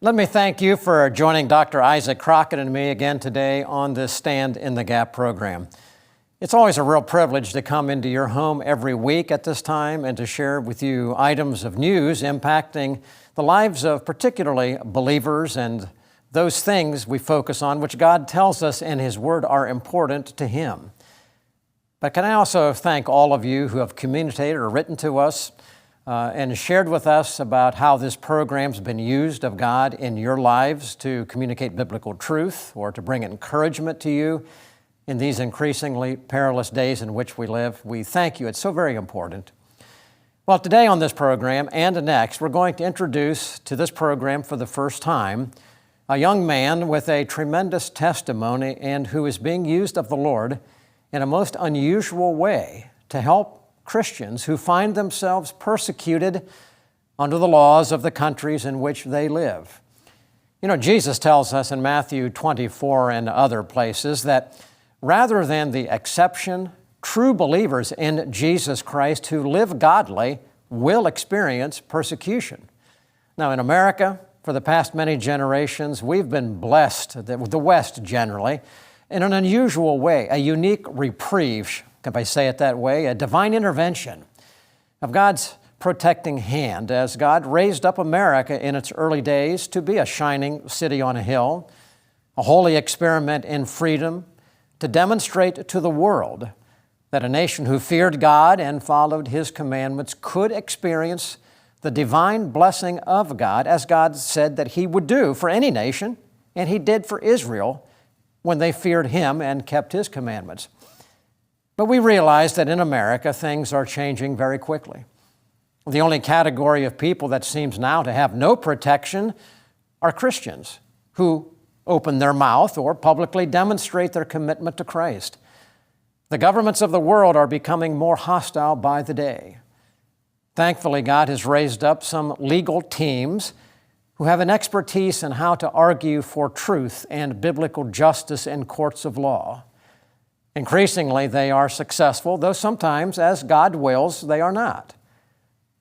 Let me thank you for joining Dr. Isaac Crockett and me again today on this Stand in the Gap program. It's always a real privilege to come into your home every week at this time and to share with you items of news impacting the lives of particularly believers and those things we focus on which God tells us in His Word are important to Him. But can I also thank all of you who have communicated or written to us and shared with us about how this program's been used of God in your lives to communicate biblical truth or to bring encouragement to you in these increasingly perilous days in which we live. We thank you. It's so very important. Well, today on this program and next, we're going to introduce to this program for the first time a young man with a tremendous testimony and who is being used of the Lord in a most unusual way to help Christians who find themselves persecuted under the laws of the countries in which they live. You know, Jesus tells us in Matthew 24 and other places that rather than the exception, true believers in Jesus Christ who live godly will experience persecution. Now, in America, for the past many generations, we've been blessed, the West generally, in an unusual way, a unique reprieve, if I say it that way, a divine intervention of God's protecting hand as God raised up America in its early days to be a shining city on a hill, a holy experiment in freedom, to demonstrate to the world that a nation who feared God and followed His commandments could experience the divine blessing of God, as God said that He would do for any nation, and He did for Israel when they feared Him and kept His commandments. But we realize that in America, things are changing very quickly. The only category of people that seems now to have no protection are Christians who open their mouth or publicly demonstrate their commitment to Christ. The governments of the world are becoming more hostile by the day. Thankfully, God has raised up some legal teams who have an expertise in how to argue for truth and biblical justice in courts of law. Increasingly, they are successful, though sometimes, as God wills, they are not.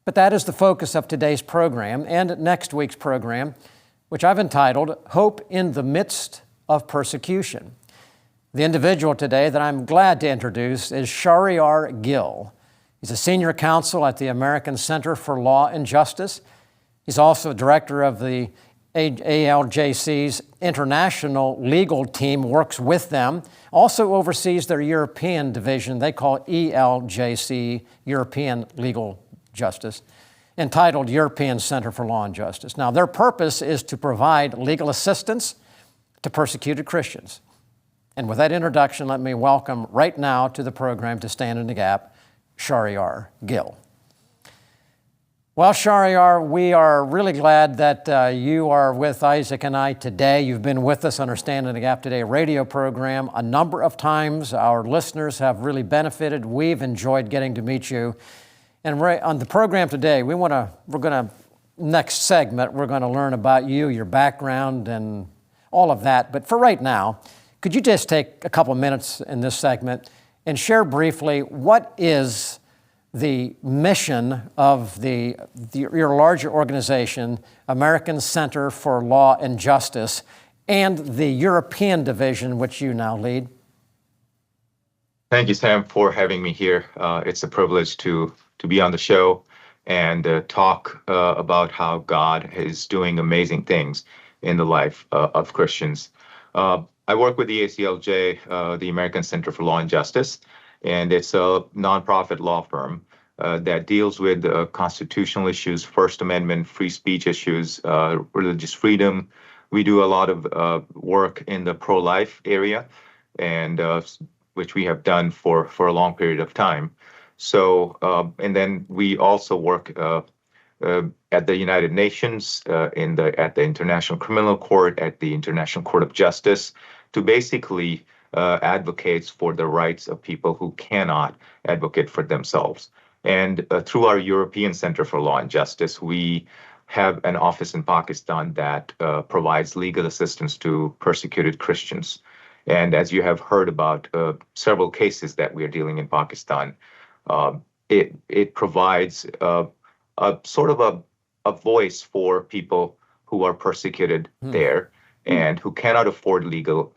But that is the focus of today's program and next week's program, which I've entitled, Hope in the Midst of Persecution. The individual today that I'm glad to introduce is Shaheryar Gill. He's a senior counsel at the American Center for Law and Justice. He's also director of the ALJC's international legal team, works with them, also oversees their European division. They call it ELJC, European Legal Justice, entitled European Center for Law and Justice. Now, their purpose is to provide legal assistance to persecuted Christians. And with that introduction, let me welcome right now to the program to Stand in the Gap, Shaheryar Gill. Well, Shaheryar, we are really glad that you are with Isaac and I today. You've been with us on our Stand in the Gap Today radio program a number of times. Our listeners have really benefited. We've enjoyed getting to meet you. And on the program today, next segment, we're going to learn about you, your background, and all of that. But for right now, could you just take a couple of minutes in this segment and share briefly what is the mission of your larger organization, American Center for Law and Justice, and the European division, which you now lead? Thank you, Sam, for having me here. It's a privilege to be on the show and talk about how God is doing amazing things in the life of Christians. I work with the ACLJ, the American Center for Law and Justice, and it's a nonprofit law firm that deals with constitutional issues, First Amendment, free speech issues, religious freedom. We do a lot of work in the pro-life area, and which we have done for a long period of time. So, and then we also work at the United Nations, at the International Criminal Court, at the International Court of Justice, to basically advocate for the rights of people who cannot advocate for themselves. And through our European Center for Law and Justice, we have an office in Pakistan that provides legal assistance to persecuted Christians. And as you have heard about several cases that we are dealing in Pakistan, it provides a sort of a voice for people who are persecuted there and who cannot afford legal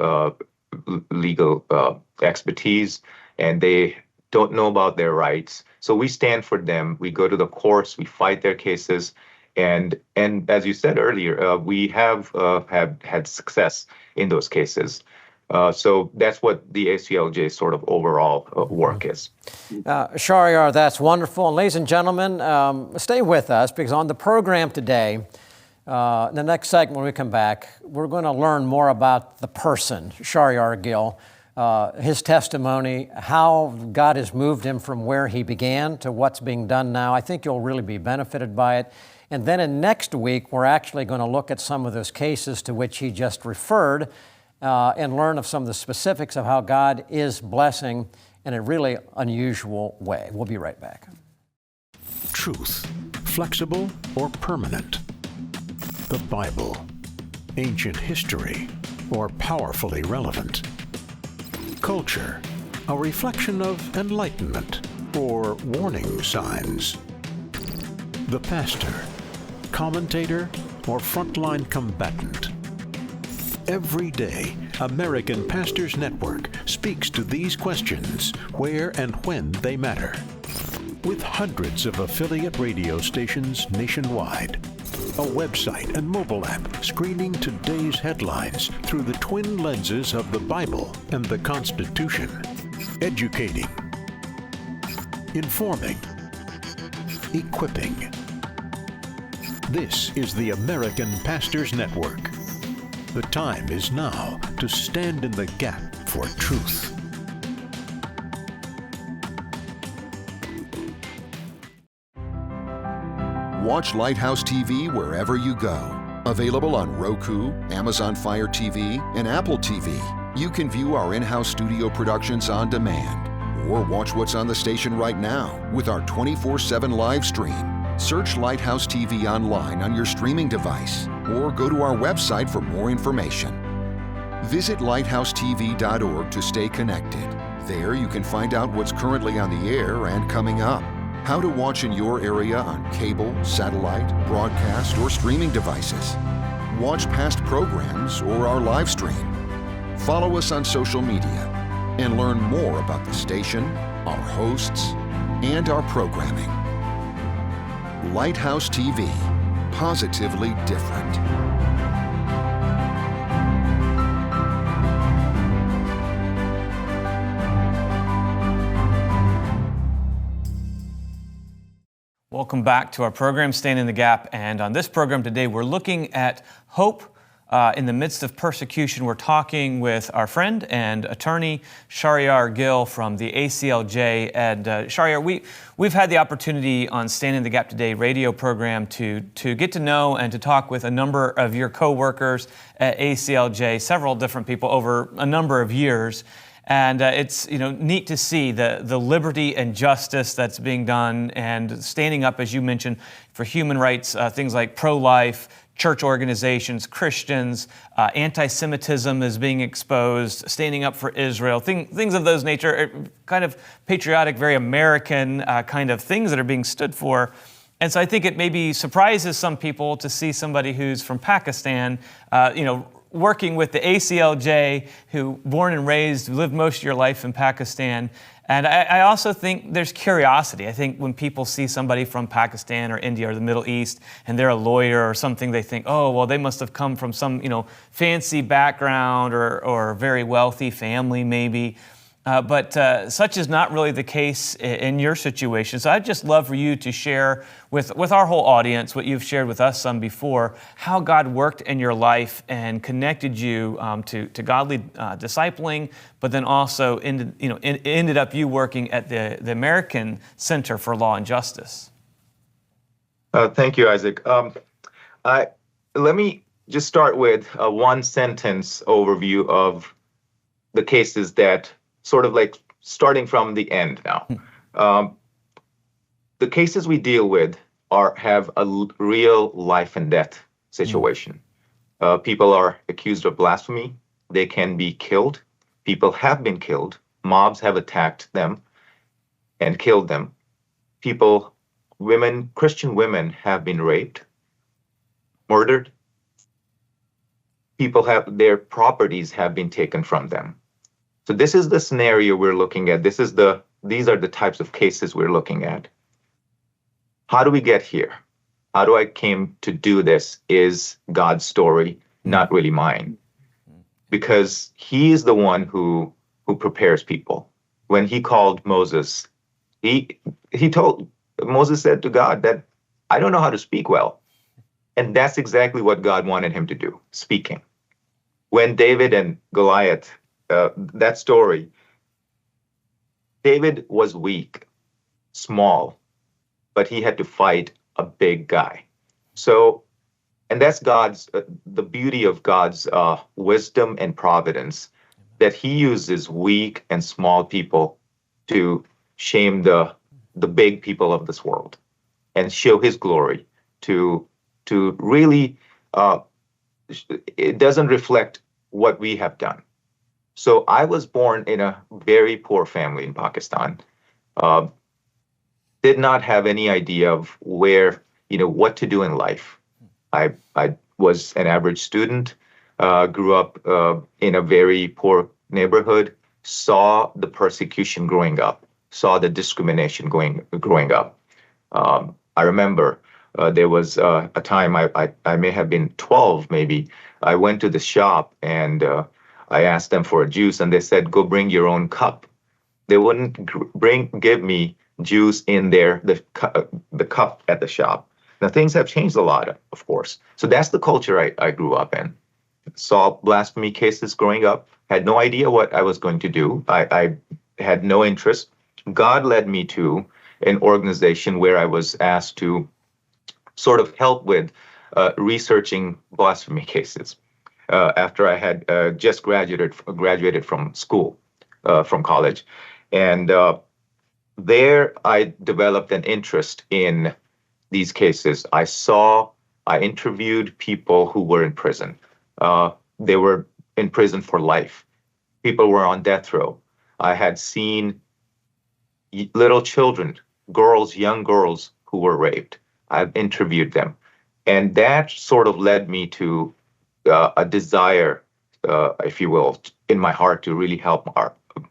expertise, and they don't know about their rights. So we stand for them. We go to the courts. We fight their cases, and as you said earlier, we have had success in those cases. So that's what the ACLJ sort of overall work is. Shaheryar, that's wonderful. And ladies and gentlemen, stay with us, because on the program today, in the next segment when we come back, we're going to learn more about the person, Shaheryar Gill, his testimony, how God has moved him from where he began to what's being done now. I think you'll really be benefited by it. And then in next week, we're actually going to look at some of those cases to which he just referred, and learn of some of the specifics of how God is blessing in a really unusual way. We'll be right back. Truth, flexible or permanent? The Bible, ancient history, or powerfully relevant? Culture, a reflection of enlightenment or warning signs? The pastor, commentator, or frontline combatant? Every day, American Pastors Network speaks to these questions where and when they matter. With hundreds of affiliate radio stations nationwide, a website and mobile app screening today's headlines through the twin lenses of the Bible and the Constitution, educating, informing, equipping. This is the American Pastors Network. The time is now to stand in the gap for truth. Watch Lighthouse TV wherever you go. Available on Roku, Amazon Fire TV, and Apple TV. You can view our in-house studio productions on demand, or watch what's on the station right now with our 24/7 live stream. Search Lighthouse TV online on your streaming device, or go to our website for more information. Visit lighthousetv.org to stay connected. There you can find out what's currently on the air and coming up, how to watch in your area on cable, satellite, broadcast, or streaming devices. Watch past programs or our live stream. Follow us on social media and learn more about the station, our hosts, and our programming. Lighthouse TV, positively different. Welcome back to our program, Stand in the Gap. And on this program today, we're looking at hope in the midst of persecution. We're talking with our friend and attorney, Shaheryar Gill from the ACLJ. And Shaheryar, we've had the opportunity on Stand in the Gap Today radio program to get to know and to talk with a number of your co-workers at ACLJ, several different people over a number of years. And it's neat to see the liberty and justice that's being done, and standing up, as you mentioned, for human rights, things like pro-life, church organizations, Christians, anti-Semitism is being exposed, standing up for Israel, things of those nature, kind of patriotic, very American kind of things that are being stood for. And so I think it maybe surprises some people to see somebody who's from Pakistan, working with the ACLJ, who born and raised, lived most of your life in Pakistan. And I also think there's curiosity. I think when people see somebody from Pakistan or India or the Middle East and they're a lawyer or something, they think, oh, well, they must have come from some, fancy background or very wealthy family maybe. But such is not really the case in your situation. So I'd just love for you to share with our whole audience what you've shared with us some before, how God worked in your life and connected you to godly discipling, but then also ended up you working at the American Center for Law and Justice. Thank you, Isaac. Let me just start with a one-sentence overview of the cases that sort of like starting from the end now. The cases we deal with have a real life and death situation. People are accused of blasphemy. They can be killed. People have been killed. Mobs have attacked them and killed them. Christian women have been raped, murdered, people have their properties have been taken from them. So this is the scenario we're looking at. These are the types of cases we're looking at. How do we get here? How do I came to do this is God's story, not really mine. Because he is the one who prepares people. When he called Moses, Moses said to God that I don't know how to speak well. And that's exactly what God wanted him to do, speaking. When David and Goliath, that story, David was weak, small, but he had to fight a big guy. So, and that's the beauty of God's wisdom and providence, that he uses weak and small people to shame the big people of this world and show his glory to really, it doesn't reflect what we have done. So I was born in a very poor family in Pakistan. Did not have any idea of what to do in life. I was an average student, grew up in a very poor neighborhood, saw the persecution growing up, saw the discrimination growing up. I remember there was a time, I may have been 12 maybe, I went to the shop and I asked them for a juice and they said, go bring your own cup. They wouldn't give me juice in the cup at the shop. Now things have changed a lot, of course. So that's the culture I grew up in. Saw blasphemy cases growing up, had no idea what I was going to do. I had no interest. God led me to an organization where I was asked to sort of help with researching blasphemy cases after I had just graduated from school, from college. And there I developed an interest in these cases. I interviewed people who were in prison. They were in prison for life. People were on death row. I had seen little children, young girls who were raped. I've interviewed them. And that sort of led me to a desire, if you will, in my heart to really help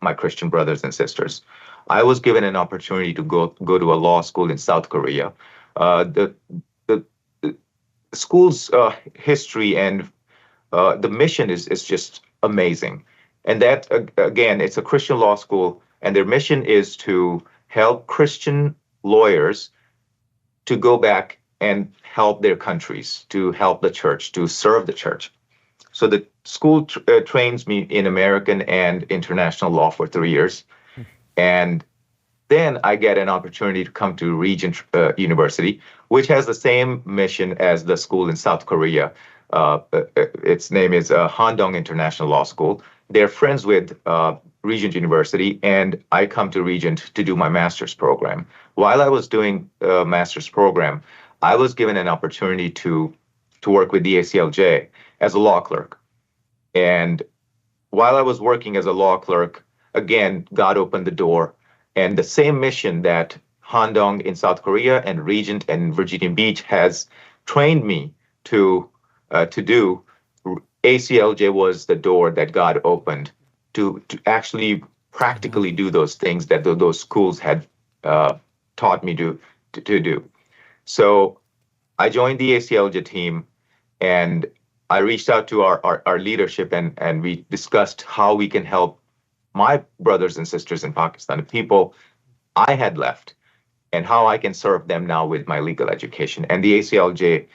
my Christian brothers and sisters. I was given an opportunity to go to a law school in South Korea. The school's history and the mission is just amazing. And that, again, it's a Christian law school, and their mission is to help Christian lawyers to go back and help their countries, to help the church, to serve the church. So the school trains me in American and international law for 3 years. And then I get an opportunity to come to Regent University, which has the same mission as the school in South Korea. Its name is Handong International Law School. They're friends with Regent University, and I come to Regent to do my master's program. While I was doing a master's program, I was given an opportunity to work with the ACLJ as a law clerk. And while I was working as a law clerk, again, God opened the door. And the same mission that Handong in South Korea and Regent and Virginia Beach has trained me to do, ACLJ was the door that God opened to actually practically do those things that those schools had taught me to do. So I joined the ACLJ team, and I reached out to our leadership, and we discussed how we can help my brothers and sisters in Pakistan, the people I had left, and how I can serve them now with my legal education. And the ACLJ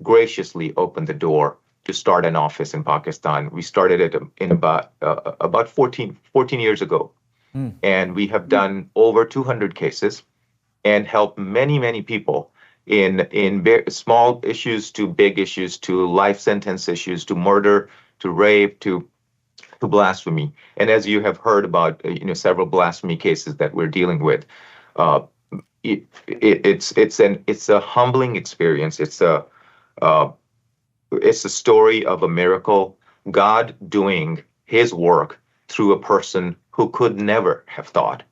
graciously opened the door to start an office in Pakistan. We started it in about 14 years ago. And we have done over 200 cases and helped many, many people in very small issues to big issues, to life sentence issues, to murder, to rape, to blasphemy. And as you have heard about, several blasphemy cases that we're dealing with, it's a humbling experience. It's a story of a miracle, God doing his work through a person who could never have thought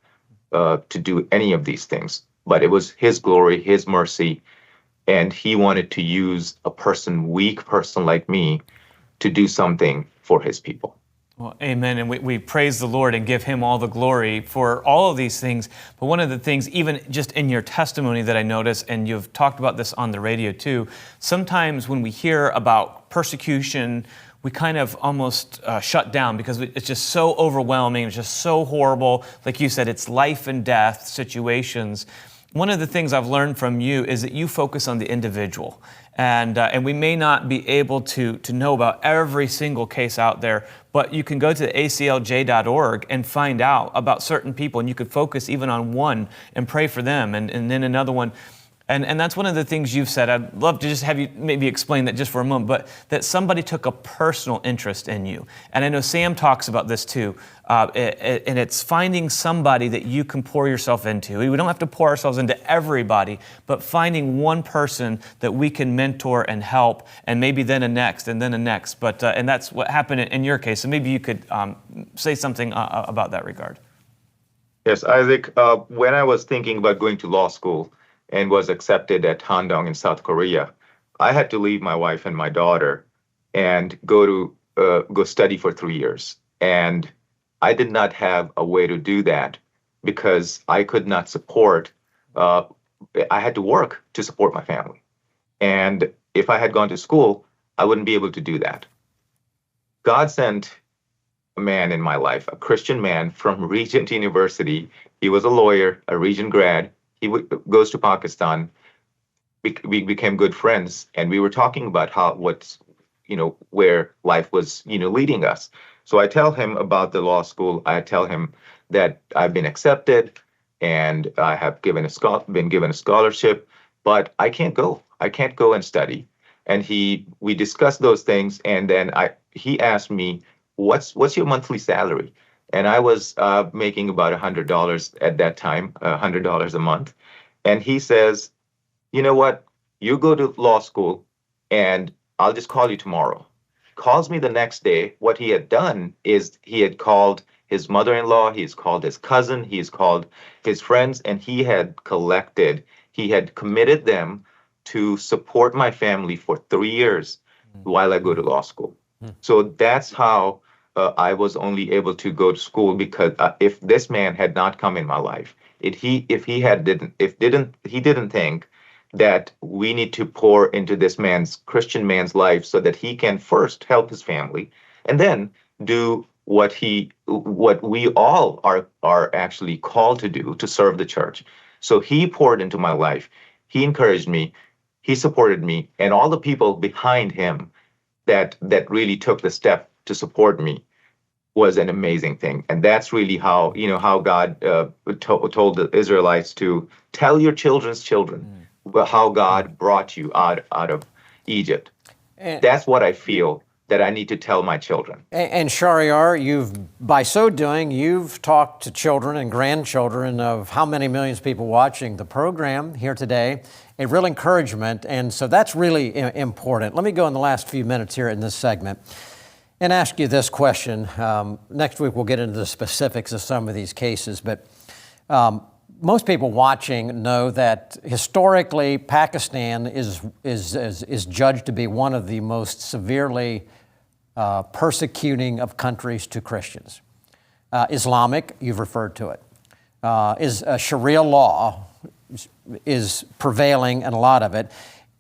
to do any of these things. But it was his glory, his mercy, and he wanted to use a weak person like me to do something for his people. Well, amen. And we praise the Lord and give him all the glory for all of these things. But one of the things, even just in your testimony that I notice, and you've talked about this on the radio too, sometimes when we hear about persecution, we kind of almost shut down because it's just so overwhelming. It's just so horrible. Like you said, it's life and death situations. One of the things I've learned from you is that you focus on the individual. And we may not be able to know about every single case out there, but you can go to aclj.org and find out about certain people, and you could focus even on one and pray for them, and then another one. And that's one of the things you've said. I'd love to just have you maybe explain that just for a moment, but that somebody took a personal interest in you. And I know Sam talks about this too, and it's finding somebody that you can pour yourself into. We don't have to pour ourselves into everybody, but finding one person that we can mentor and help, and maybe then a next, and then a next. But and that's what happened in your case. So maybe you could say something about that regard. Yes, Isaac, when I was thinking about going to law school, and was accepted at Handong in South Korea, I had to leave my wife and my daughter and go study for 3 years. And I did not have a way to do that because I could not support, I had to work to support my family. And if I had gone to school, I wouldn't be able to do that. God sent a man in my life, a Christian man from Regent University. He was a lawyer, a Regent grad. He goes to Pakistan. We became good friends, and we were talking about where life was, leading us. So I tell him about the law school. I tell him that I've been accepted, and I have been given a scholarship, but I can't go. I can't go and study. And we discussed those things, and then he asked me, "What's your monthly salary?" And I was making about $100 at that time, $100 a month. And he says, "You know what? You go to law school and I'll just call you tomorrow." Calls me the next day. What he had done is he had called his mother-in-law, he's called his cousin, he's called his friends, and he had committed them to support my family for 3 years while I go to law school. So that's how I was only able to go to school, because if this man had not come in my life, he didn't think that we need to pour into this Christian man's life so that he can first help his family and then do what we all are actually called to do, to serve the church. So he poured into my life. He encouraged me. He supported me, and all the people behind him that really took the step to support me was an amazing thing. And that's really how God told the Israelites to tell your children's children how God brought you out of Egypt. And that's what I feel that I need to tell my children. And Shaheryar, by so doing, you've talked to children and grandchildren of how many millions of people watching the program here today, a real encouragement. And so that's really important. Let me go in the last few minutes here in this segment and ask you this question. Next week we'll get into the specifics of some of these cases, but most people watching know that historically Pakistan is judged to be one of the most severely persecuting of countries to Christians. Islamic, you've referred to it, is Sharia law is prevailing in a lot of it.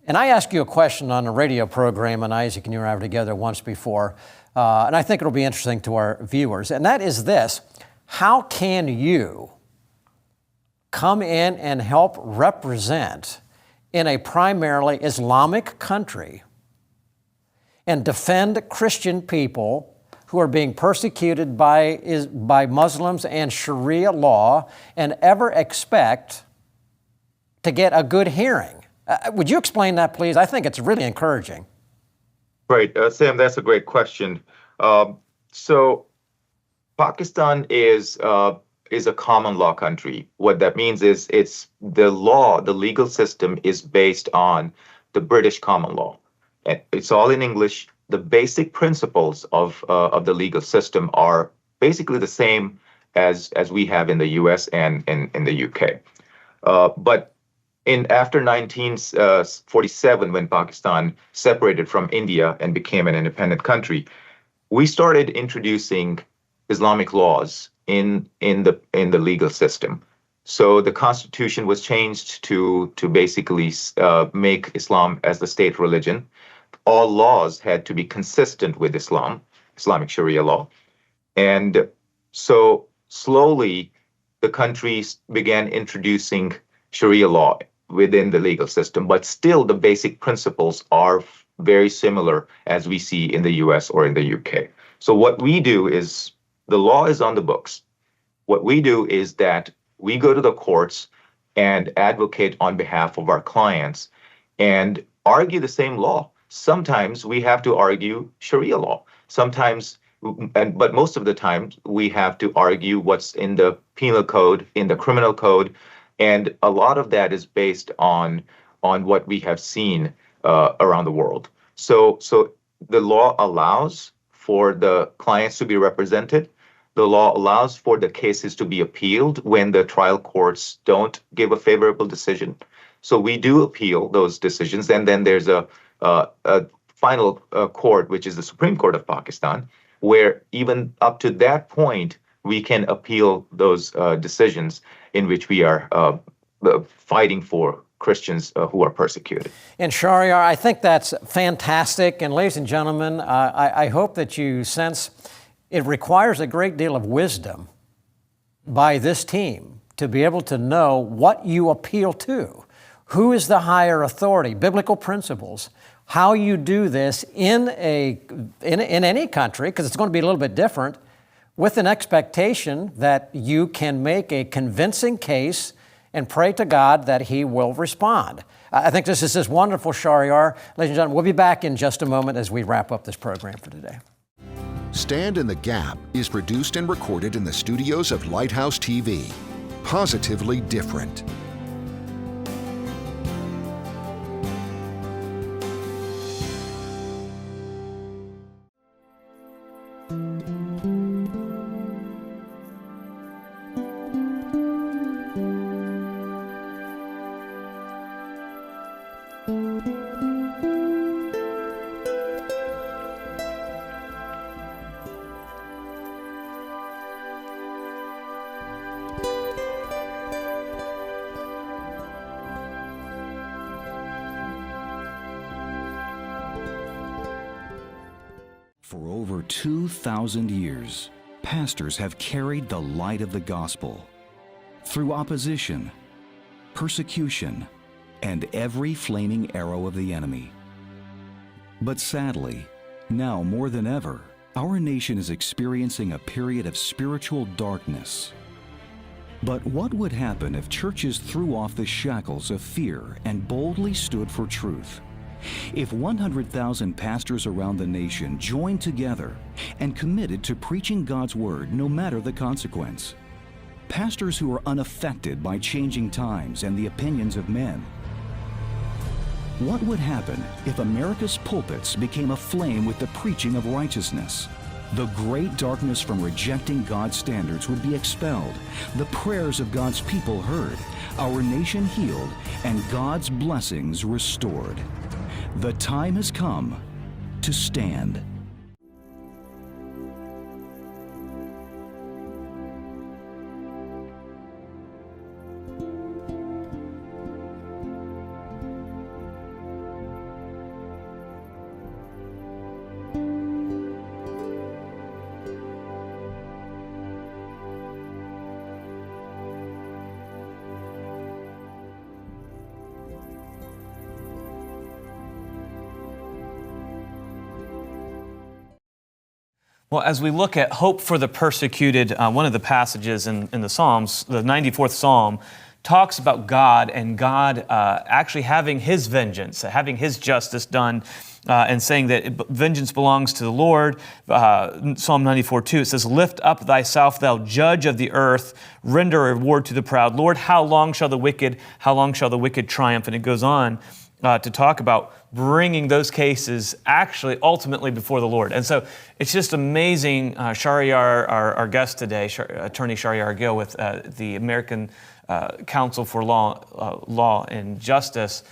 And I asked you a question on a radio program, and Isaac and you and I were together once before, and I think it'll be interesting to our viewers, and that is this: how can you come in and help represent in a primarily Islamic country and defend Christian people who are being persecuted by Muslims and Sharia law and ever expect to get a good hearing? Would you explain that, please? I think it's really encouraging. Right, Sam, that's a great question. So Pakistan is a common law country. What that means is the legal system is based on the British common law. It's all in English. The basic principles of the legal system are basically the same as we have in the U.S. and in the U.K. But after 1947, when Pakistan separated from India and became an independent country, we started introducing Islamic laws in the legal system. So the constitution was changed to basically make Islam as the state religion. All laws had to be consistent with Islamic Sharia law. And so slowly the countries began introducing Sharia law within the legal system, but still the basic principles are very similar as we see in the US or in the UK. So what we do is, the law is on the books. What we do is that we go to the courts and advocate on behalf of our clients and argue the same law. Sometimes we have to argue Sharia law. Sometimes, but most of the time, we have to argue what's in the penal code, in the criminal code, and a lot of that is based on what we have seen around the world. So the law allows for the clients to be represented. The law allows for the cases to be appealed when the trial courts don't give a favorable decision. So we do appeal those decisions, and then there's a final court, which is the Supreme Court of Pakistan, where even up to that point, we can appeal those decisions in which we are fighting for Christians who are persecuted. And Shaheryar, I think that's fantastic. And ladies and gentlemen, I hope that you sense it requires a great deal of wisdom by this team to be able to know what you appeal to. Who is the higher authority? Biblical principles. How you do this in any country, because it's going to be a little bit different, with an expectation that you can make a convincing case and pray to God that He will respond. I think this is just wonderful, Shaheryar. Ladies and gentlemen, we'll be back in just a moment as we wrap up this program for today. Stand in the Gap is produced and recorded in the studios of Lighthouse TV. Positively different. For over 2,000 years, pastors have carried the light of the gospel through opposition, persecution, and every flaming arrow of the enemy. But sadly, now more than ever, our nation is experiencing a period of spiritual darkness. But what would happen if churches threw off the shackles of fear and boldly stood for truth? If 100,000 pastors around the nation joined together and committed to preaching God's word no matter the consequence, pastors who are unaffected by changing times and the opinions of men, what would happen if America's pulpits became aflame with the preaching of righteousness? The great darkness from rejecting God's standards would be expelled, the prayers of God's people heard, our nation healed, and God's blessings restored. The time has come to stand. Well, as we look at hope for the persecuted, one of the passages in the Psalms, the 94th Psalm, talks about God and God actually having His vengeance, having His justice done, and saying that vengeance belongs to the Lord. Psalm 94:2, it says, "Lift up thyself, thou judge of the earth, render a reward to the proud. Lord, how long shall the wicked triumph?" And it goes on to talk about bringing those cases actually ultimately before the Lord. And so it's just amazing. Shaheryar, our guest today, Attorney Shaheryar Gill with the American counsel for law and justice,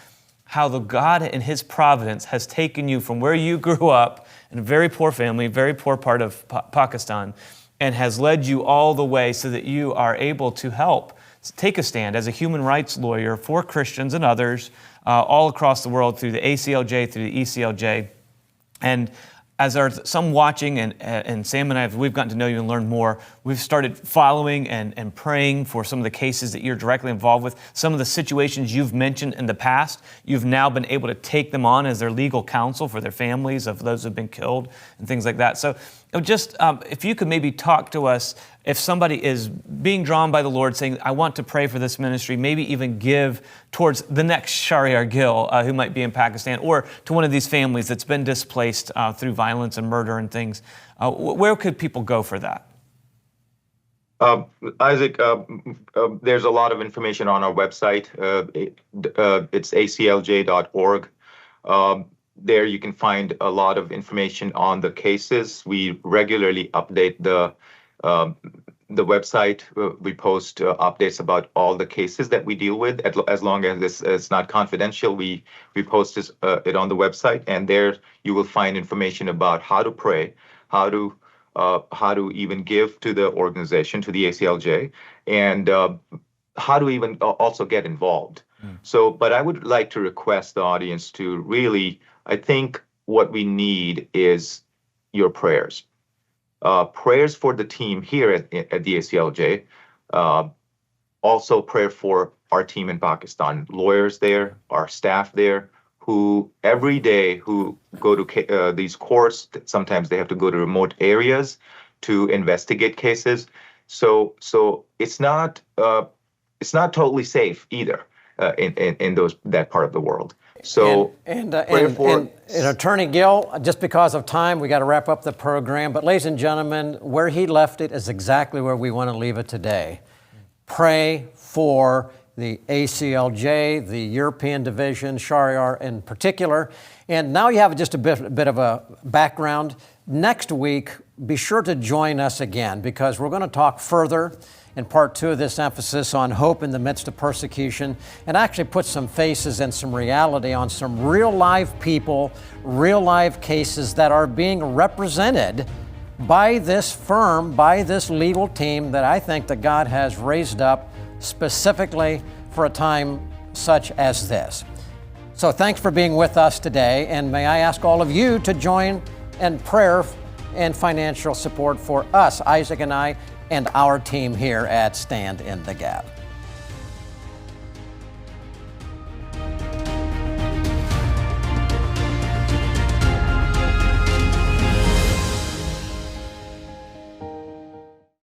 how the God in His providence has taken you from where you grew up in a very poor family, very poor part of Pakistan, and has led you all the way so that you are able to help take a stand as a human rights lawyer for Christians and others all across the world through the ACLJ, through the ECLJ. And as some watching, and Sam and I, we've gotten to know you and learn more, we've started following and praying for some of the cases that you're directly involved with. Some of the situations you've mentioned in the past, you've now been able to take them on as their legal counsel for their families of those who've been killed and things like that. So just if you could maybe talk to us, if somebody is being drawn by the Lord saying, I want to pray for this ministry, maybe even give towards the next Shaheryar Gill who might be in Pakistan, or to one of these families that's been displaced through violence and murder and things, where could people go for that? Isaac, there's a lot of information on our website. It's aclj.org. There you can find a lot of information on the cases. We regularly update the website. We post updates about all the cases that we deal with. As long as it's not confidential, we post it on the website, and there you will find information about how to pray, how to even give to the organization, to the ACLJ, and how to even also get involved. So, but I would like to request the audience to really, I think what we need is your prayers. Prayers for the team here at the ACLJ. Also prayer for our team in Pakistan, lawyers there, our staff there, who every day who go to these courts. Sometimes they have to go to remote areas to investigate cases. So it's not totally safe either in that part of the world. So and Attorney Gill, just because of time, we got to wrap up the program. But ladies and gentlemen, where he left it is exactly where we want to leave it today. Pray for the ACLJ, the European Division, Shaheryar in particular. And now you have just a bit of a background. Next week, be sure to join us again, because we're going to talk further in part 2 of this emphasis on hope in the midst of persecution, and actually put some faces and some reality on some real live people, real live cases that are being represented by this firm, by this legal team that I think that God has raised up specifically for a time such as this. So thanks for being with us today, and may I ask all of you to join in prayer and financial support for us, Isaac and I, and our team here at Stand in the Gap.